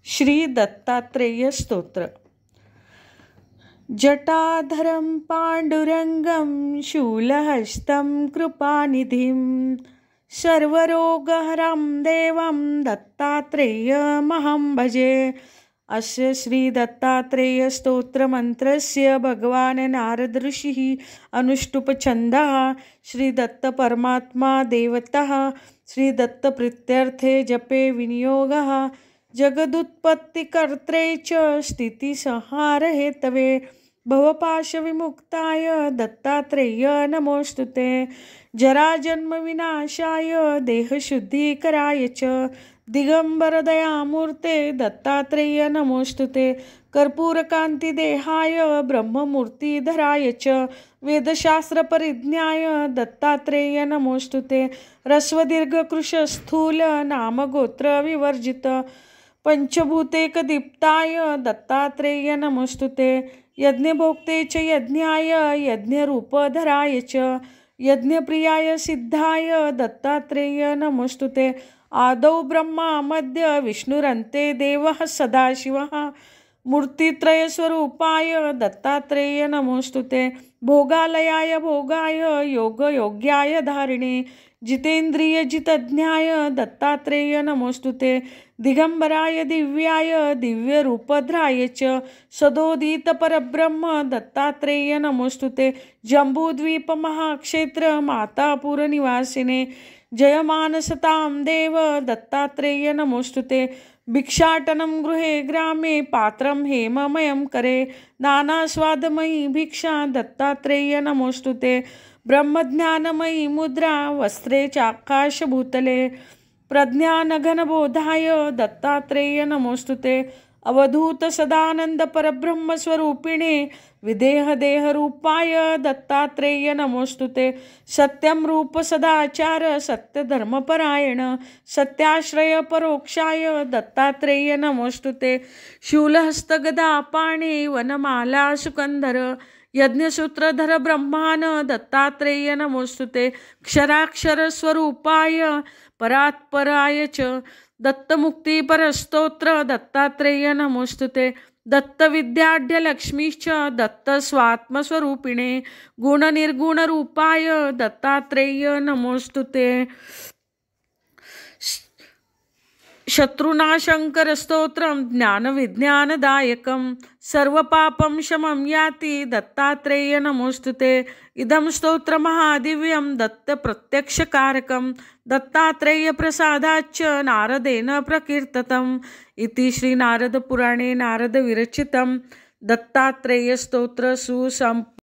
श्री दत्तात्रेय स्तोत्र। जटाधरं पांडुरंगं शूलहस्तं कृपानिधिं सर्वरोगहरं देवं दत्तात्रेयमहं भजे। अस्य श्री दत्तात्रेय स्तोत्र मंत्रस्य भगवान नारद ऋषिः अनुष्टुप छन्दः श्री दत्त परमात्मा देवतः श्री दत्त प्रीत्यर्थे जपे विनियोगः जगदुत्पत्तिकर्त्रे च स्थितिसंहार हेतवे भवपाशविमुक्ताय दत्तात्रेय नमोस्तुते। जराजन्म विनाशाय देहशुद्धीकराय च दिगंबर दयामूर्ते दत्तात्रेय नमोस्तुते। कर्पूरकांति देहाय ब्रह्ममूर्तिधराय च वेदशास्त्र परिज्ञाय दत्तात्रेय नमोस्तुते। रस्वदीर्घ कृश स्थूल नाम गोत्र विवर्जित पंचभूतेक दीप्ताय दत्तात्रेय नमोस्तुते। यज्ञभोक्ते च यज्ञाय यज्ञरूपधराय च यज्ञप्रियाय सिद्धाय दत्तात्रेय नमोस्तुते। आदौ ब्रह्मा मध्य विष्णुरन्ते देवः सदाशिवः मूर्तित्रय स्वरूपाय दत्तात्रेय नमोस्तुते। भोगालयाय भोगाय योग योग्याय धारिणे जितेन्द्रिय जितज्ञाय दत्तात्रेय नमोस्तुते। दिगंबराय दिव्याय दिव्य रूपधराय च सदोदित परब्रह्म दत्तात्रेय नमोस्तुते। जम्बूद्वीप महाक्षेत्र मातापुर निवासिने जयमानसतां देव दत्तात्रेय नमोस्तुते। भिक्षाटनं गृहे ग्रामे पात्रं हेममयं करे नानास्वादमयी भिक्षा दत्तात्रेय नमोस्तुते। ब्रह्मज्ञानमयी मुद्रा वस्त्रे चाकाशभूतले प्रज्ञानघनबोधाय दत्तात्रेय नमोस्तुते। अवधूत सदानंद परब्रह्म स्वरूपिणे विदेह देह रूपाय दत्तात्रेय नमोस्तुते। सत्यम रूप सदाचार सत्य धर्मपरायण सत्याश्रय परोक्षाय दत्तात्रेय नमोस्तुते। शूलहस्त गदा पाणे वनमाला सुकंधर यज्ञसूत्रधर ब्रह्मान दत्तात्रेय नमोस्तुते। क्षराक्षर स्वरूपाय परात्पराय च दत्तमुक्ति परस्तोत्र दत्तात्रेय नमोस्तुते। दत्त विद्याढ्य लक्ष्मीश्च दत्त स्वात्मस्वरूपिणे गुण निर्गुण रूपाय दत्तात्रेय नमोस्तुते। शत्रुनाशंकर स्तोत्रम ज्ञान विज्ञानदायकं सर्वपापं शमं याति दत्तात्रेय नमोस्तुते। इदं स्तोत्र महादिव्यं दत्त प्रत्यक्षकारकं दत्तात्रेय प्रसादाच्च नारदेन प्रकीर्तितम् इति श्री नारद पुराणे नारद विरचितं दत्तात्रेय स्तोत्र सुसंपूर्णम्।